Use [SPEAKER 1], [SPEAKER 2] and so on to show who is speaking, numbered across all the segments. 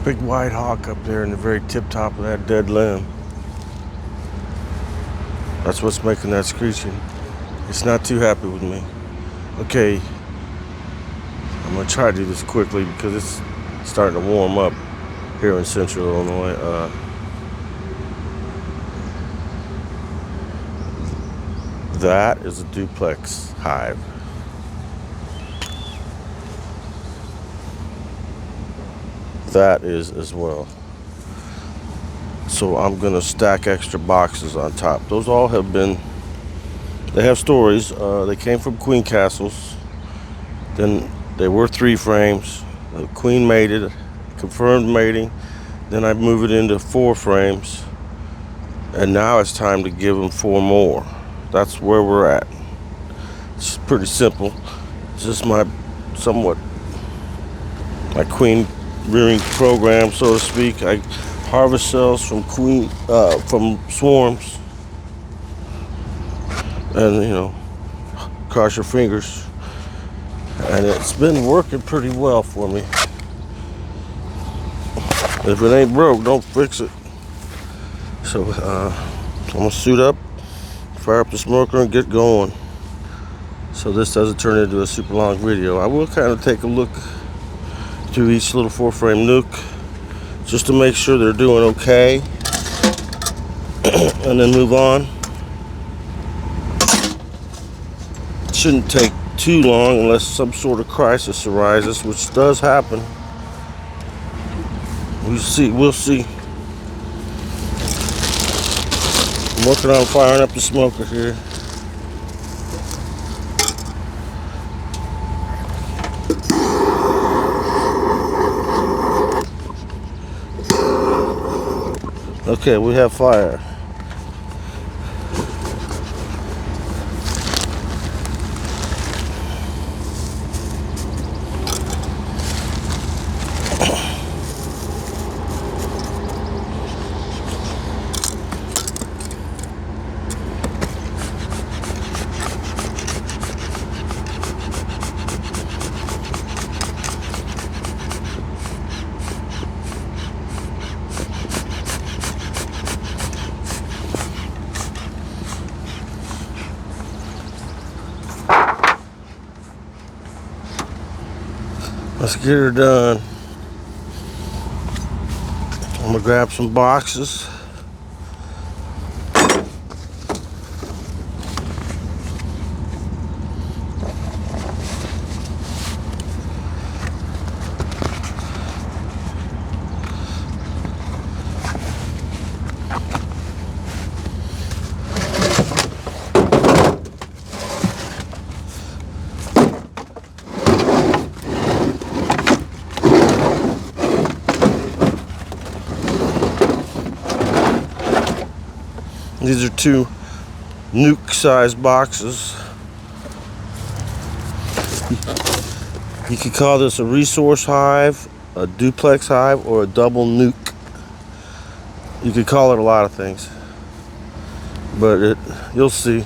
[SPEAKER 1] Big white hawk up there in the very tip top of that dead limb. That's what's making that screeching. It's not too happy with me. Okay, I'm gonna try to do this quickly because it's starting to warm up here in central Illinois. That is a duplex hive. That is as well. So I'm gonna stack extra boxes on top. Those all have been, they have stories. They came from queen castles. Then they were 3 frames. The queen mated, confirmed mating. Then I move it into 4 frames. And now it's time to give them 4 more. That's where we're at. It's pretty simple. It's just my queen rearing program, so to speak. I harvest cells from from swarms, and cross your fingers. And it's been working pretty well for me. If it ain't broke, don't fix it. So I'm gonna suit up, fire up the smoker, and get going. So this doesn't turn into a super long video. I will kind of take a look through each little 4-frame nuke just to make sure they're doing okay, and then move on. It shouldn't take too long unless some sort of crisis arises, which does happen. We'll see. I'm working on firing up the smoker here. Okay, we have fire. Let's get her done. I'm gonna grab some boxes. These are 2 nuke-sized boxes. You could call this a resource hive, a duplex hive, or a double nuke. You could call it a lot of things, but you'll see.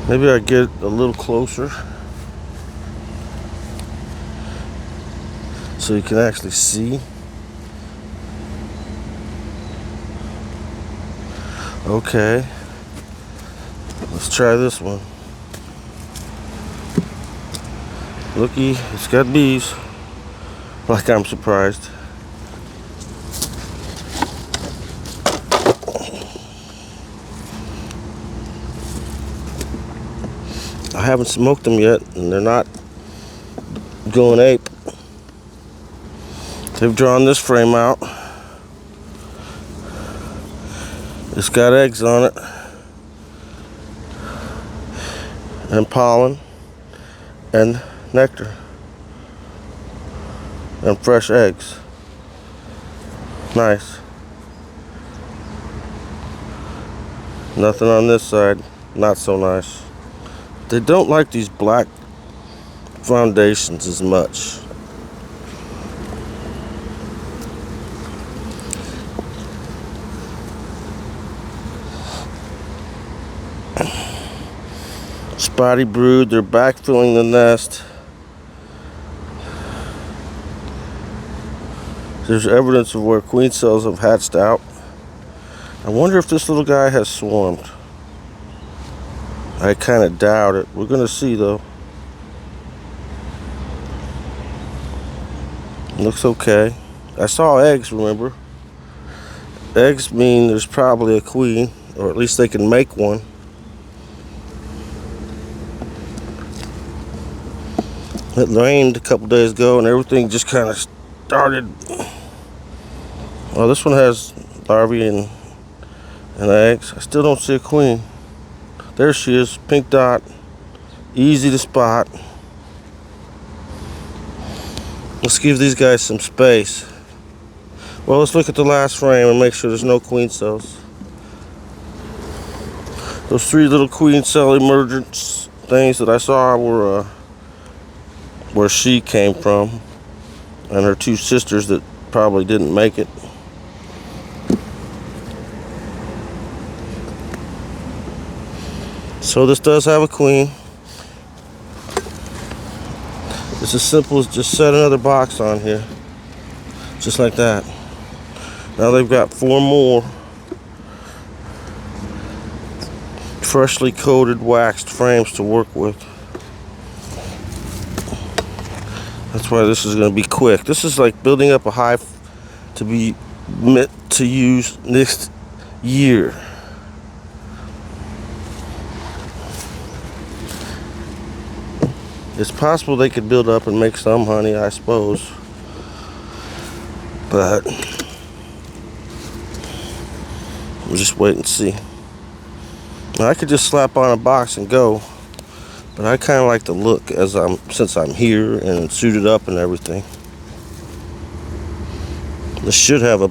[SPEAKER 1] Maybe I get a little closer so you can actually see. Okay, let's try this one. Looky, it's got bees. Like I'm surprised. I haven't smoked them yet, and they're not going ape. They've drawn this frame out. It's got eggs on it, and pollen, and nectar, and fresh eggs. Nice. Nothing on this side, not so nice. They don't like these black foundations as much. Spotty brood, they're backfilling the nest. There's evidence of where queen cells have hatched out. I wonder if this little guy has swarmed. I kind of doubt it. We're gonna see though. Looks okay. I saw eggs, remember? Eggs mean there's probably a queen, or at least they can make one. It rained a couple days ago and everything just kind of started. Well, this one has larvae and eggs. I still don't see a queen. There she is, pink dot, easy to spot. Let's give these guys some space. Well, let's look at the last frame and make sure there's no queen cells. Those 3 little queen cell emergence things that I saw were where she came from, and her 2 sisters that probably didn't make it. So this does have a queen. It's as simple as just set another box on here, just like that. Now they've got 4 more freshly coated waxed frames to work with. That's why this is going to be quick. This is like building up a hive to be meant to use next year. It's possible they could build up and make some honey, I suppose. But we'll just wait and see. Now, I could just slap on a box and go, but I kind of like the look since I'm here and suited up and everything. This should have a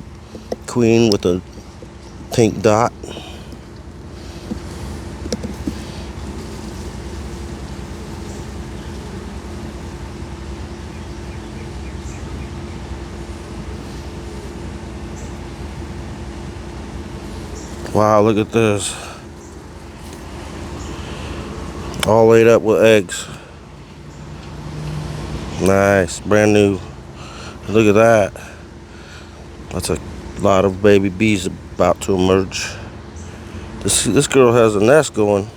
[SPEAKER 1] queen with a pink dot. Wow, look at this. All laid up with eggs. Nice, brand new. Look at that. That's a lot of baby bees about to emerge. This girl has a nest going.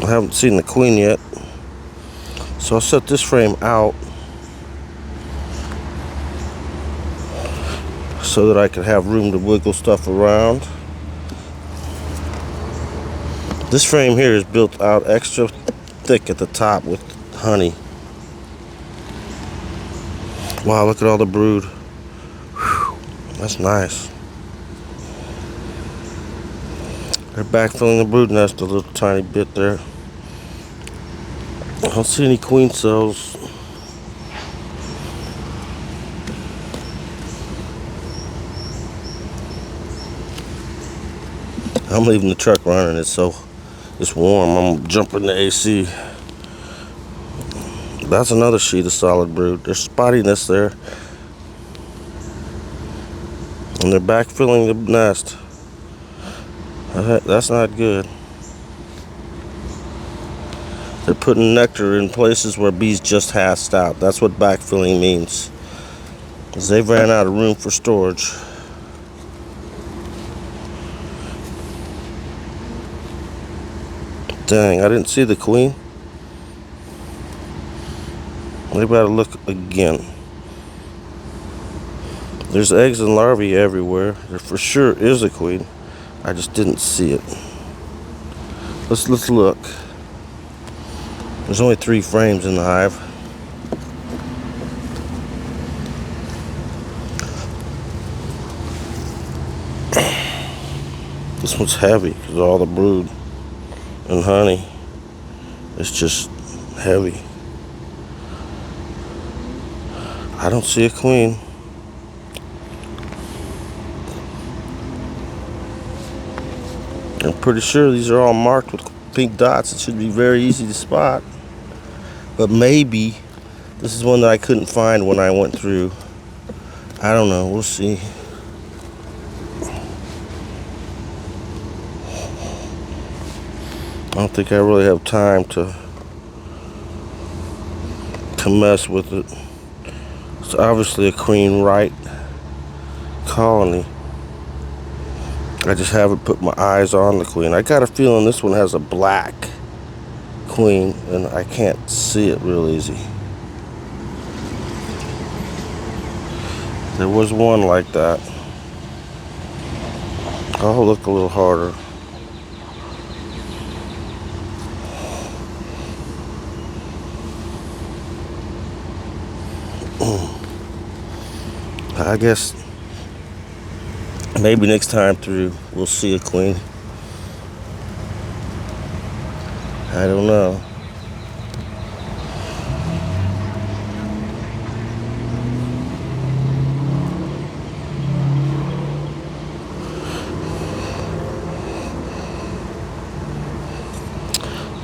[SPEAKER 1] I haven't seen the queen yet. So I'll set this frame out so that I can have room to wiggle stuff around. This frame here is built out extra thick at the top with honey. Wow, look at all the brood. Whew, that's nice. They're backfilling the brood nest a little tiny bit there. I don't see any queen cells. I'm leaving the truck running. It's warm. I'm jumping the AC. That's another sheet of solid brood. There's spottiness there. And they're backfilling the nest. That's not good. They're putting nectar in places where bees just hatched out. That's what backfilling means. Because they've ran out of room for storage. Dang, I didn't see the queen. We better look again. There's eggs and larvae everywhere. There for sure is a queen. I just didn't see it. Let's look. There's only 3 frames in the hive. This one's heavy because of all the brood and honey. It's just heavy. I don't see a queen. I'm pretty sure these are all marked with pink dots. It should be very easy to spot. But maybe this is one that I couldn't find when I went through. I don't know. We'll see. I don't think I really have time to mess with it. It's obviously a queen right colony. I just haven't put my eyes on the queen. I got a feeling this one has a black queen, and I can't see it real easy. There was one like that. I'll look a little harder. I guess maybe next time through we'll see a queen. I don't know.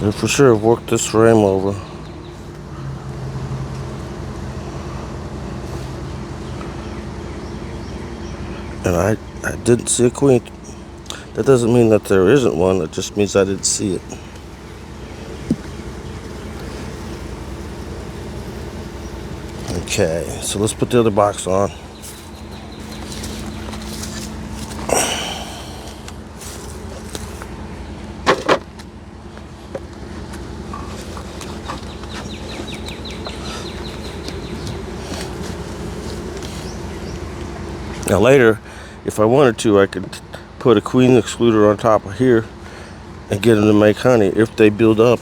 [SPEAKER 1] They for sure have worked this frame over. And I didn't see a queen. That doesn't mean that there isn't one. It just means I didn't see it. Okay, so let's put the other box on. Now later, if I wanted to, I could put a queen excluder on top of here and get them to make honey if they build up.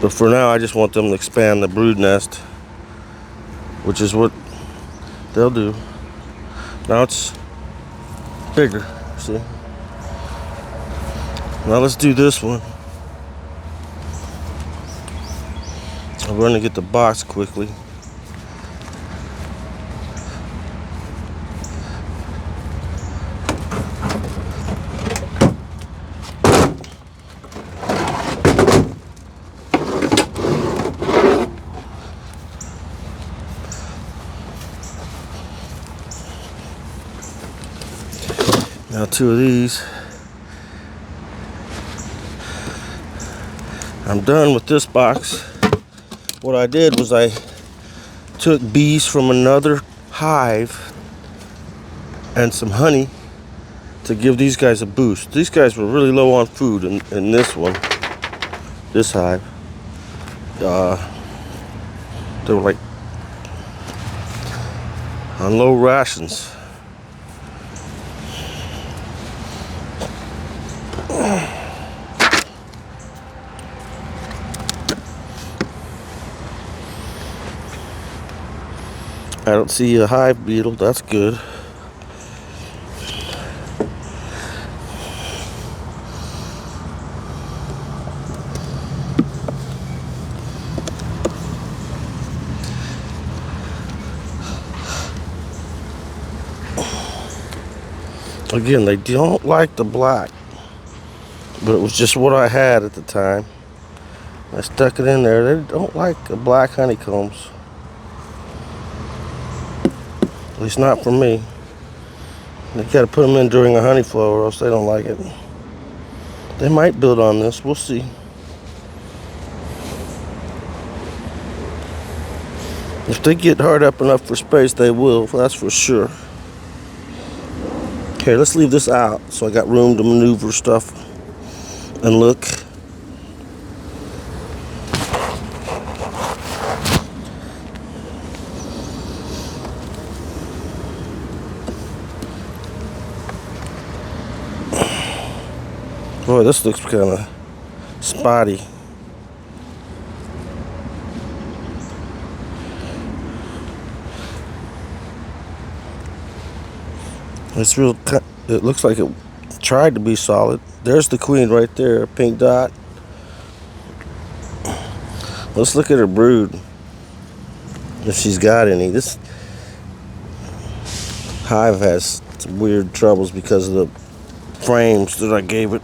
[SPEAKER 1] But for now, I just want them to expand the brood nest, which is what they'll do. Now it's bigger, see? Now let's do this one. I'm going to get the box quickly. Now 2 of these. I'm done with this box. What I did was I took bees from another hive and some honey to give these guys a boost. These guys were really low on food in this one, this hive. They were like on low rations. I don't see a hive beetle, that's good. Again, they don't like the black, but it was just what I had at the time. I stuck it in there. They don't like the black honeycombs. At least not for me. You gotta put them in during a honey flow or else they don't like it. They might build on this, we'll see. If they get hard up enough for space, they will, that's for sure. Okay, let's leave this out so I got room to maneuver stuff and look. Boy, this looks kind of spotty. It's real. It looks like it tried to be solid. There's the queen right there, pink dot. Let's look at her brood, if she's got any. This hive has some weird troubles because of the frames that I gave it.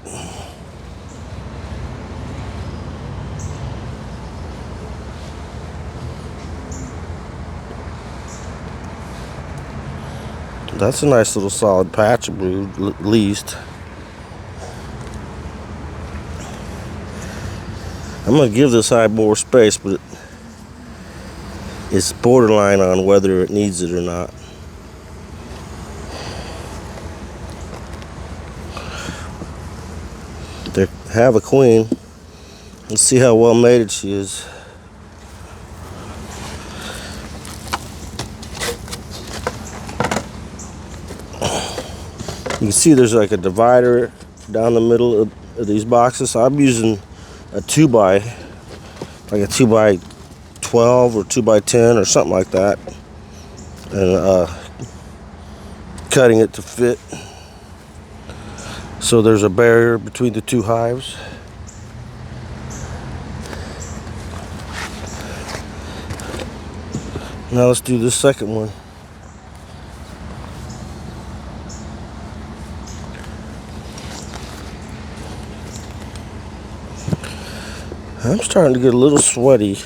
[SPEAKER 1] That's a nice little solid patch of brood, at least. I'm gonna give this hive more space, but it's borderline on whether it needs it or not. They have a queen. Let's see how well mated she is. You can see there's like a divider down the middle of these boxes. So I'm using a 2x, like a 2x12 or 2x10 or something like that, and cutting it to fit. So there's a barrier between the two hives. Now let's do this second one. I'm starting to get a little sweaty.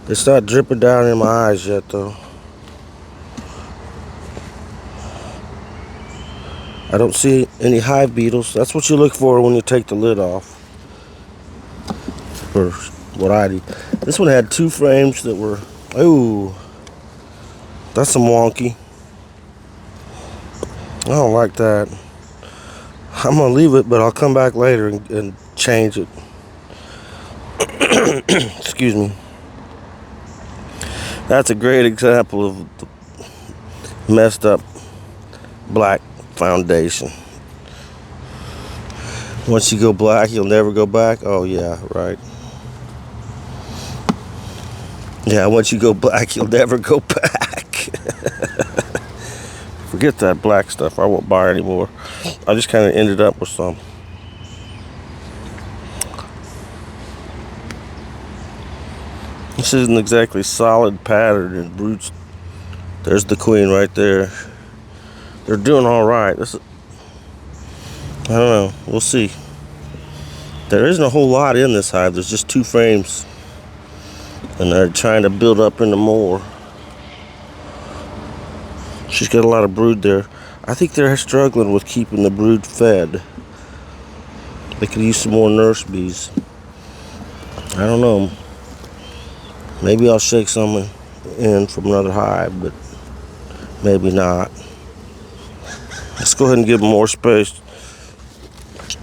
[SPEAKER 1] It's not dripping down in my eyes yet though. I don't see any hive beetles. That's what you look for when you take the lid off. Or what I do. This one had 2 frames that were, ooh, that's some wonky. I don't like that. I'm gonna leave it, but I'll come back later and change it. Excuse me. That's a great example of the messed up black foundation. Once you go black, you'll never go back. Oh yeah, right. Yeah, once you go black, you'll never go back. Forget that black stuff. I won't buy anymore. I just kind of ended up with some. This isn't exactly solid pattern and broods. There's the queen right there. They're doing all right. I don't know. We'll see. There isn't a whole lot in this hive. There's just 2 frames, and they're trying to build up into more. She's got a lot of brood there. I think they're struggling with keeping the brood fed. They could use some more nurse bees. I don't know. Maybe I'll shake some in from another hive, but maybe not. Let's go ahead and give them more space.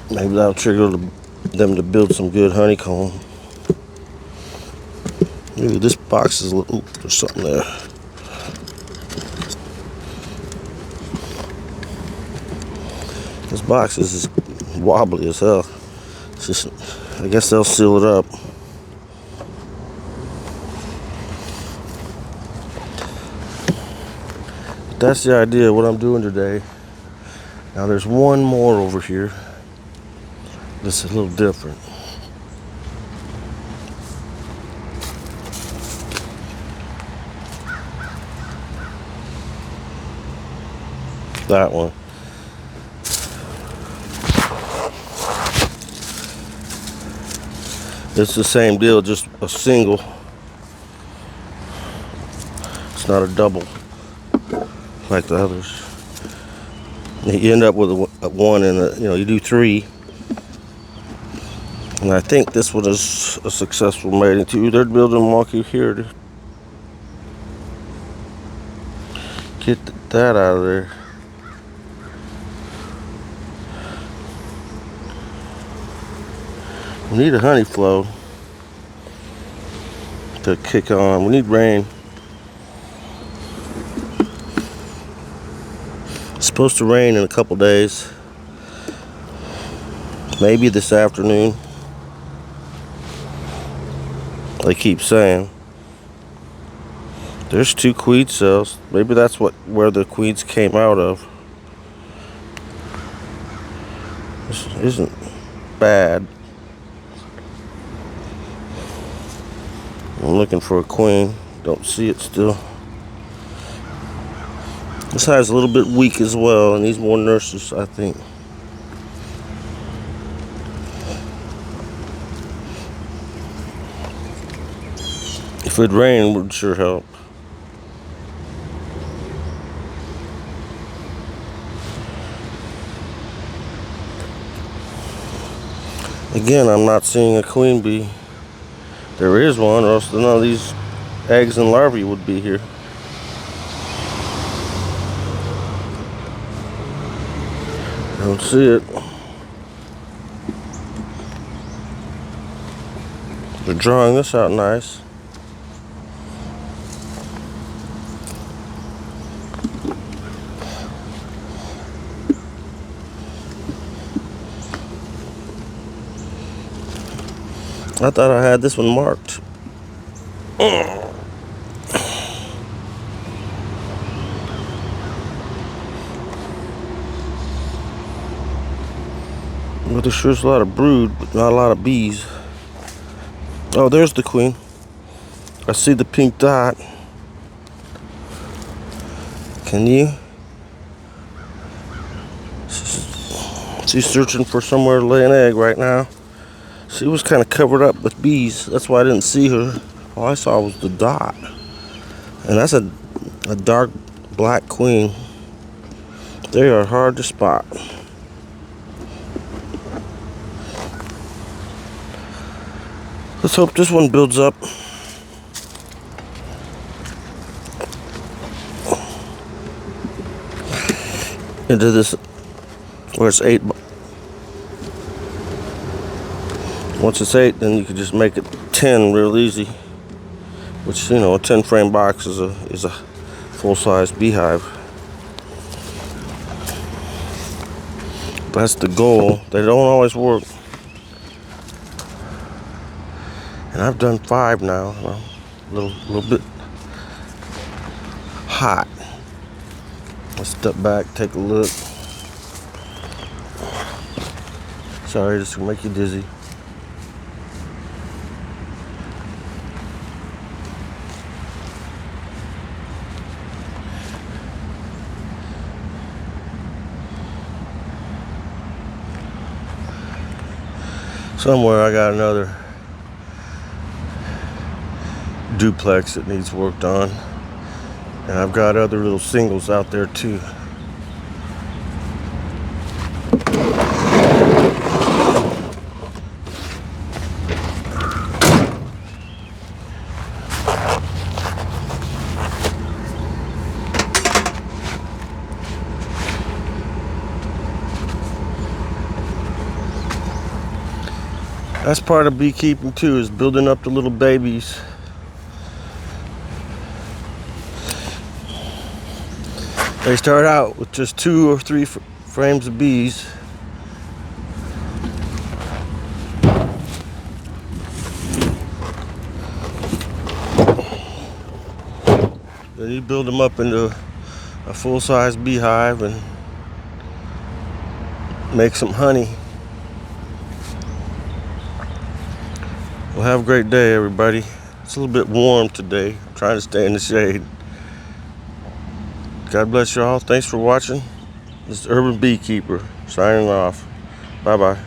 [SPEAKER 1] Maybe that'll trigger them to build some good honeycomb. Maybe this box is a little, there's something there. This box is wobbly as hell. It's just, I guess they'll seal it up. But that's the idea of what I'm doing today. Now there's one more over here that's a little different. That one. It's the same deal, just a single. It's not a double like the others. You end up with a 1 and you do 3. And I think this one is a successful mating too. They're building a monkey here to get that out of there. We need a honey flow to kick on. We need rain. It's supposed to rain in a couple days. Maybe this afternoon. They keep saying. There's 2 queen cells. Maybe that's where the queens came out of. This isn't bad. I'm looking for a queen. Don't see it still. This hive's a little bit weak as well, and needs more nurses, I think. If it rained, it would sure help. Again, I'm not seeing a queen bee. There is one, or else none of these eggs and larvae would be here. Don't see it. They're drawing this out nice. I thought I had this one marked. But there's sure a lot of brood, but not a lot of bees. Oh, there's the queen. I see the pink dot. Can you? She's searching for somewhere to lay an egg right now. She was kind of covered up with bees. That's why I didn't see her. All I saw was the dot. And that's a dark black queen. They are hard to spot. Let's hope this one builds up. Into this, where it's 8. Once it's 8, then you can just make it 10 real easy. Which, you know, a 10 frame box is a full-size beehive. That's the goal. They don't always work. And I've done 5 now. A little bit hot. Let's step back, take a look. Sorry, this will make you dizzy. Somewhere I got another duplex that needs worked on, and I've got other little singles out there too. That's part of beekeeping too, is building up the little babies. They start out with just 2 or 3 frames of bees. Then you build them up into a full-size beehive and make some honey. Well, have a great day, everybody. It's a little bit warm today. I'm trying to stay in the shade. God bless y'all. Thanks for watching. This is Urban Beekeeper signing off. Bye-bye.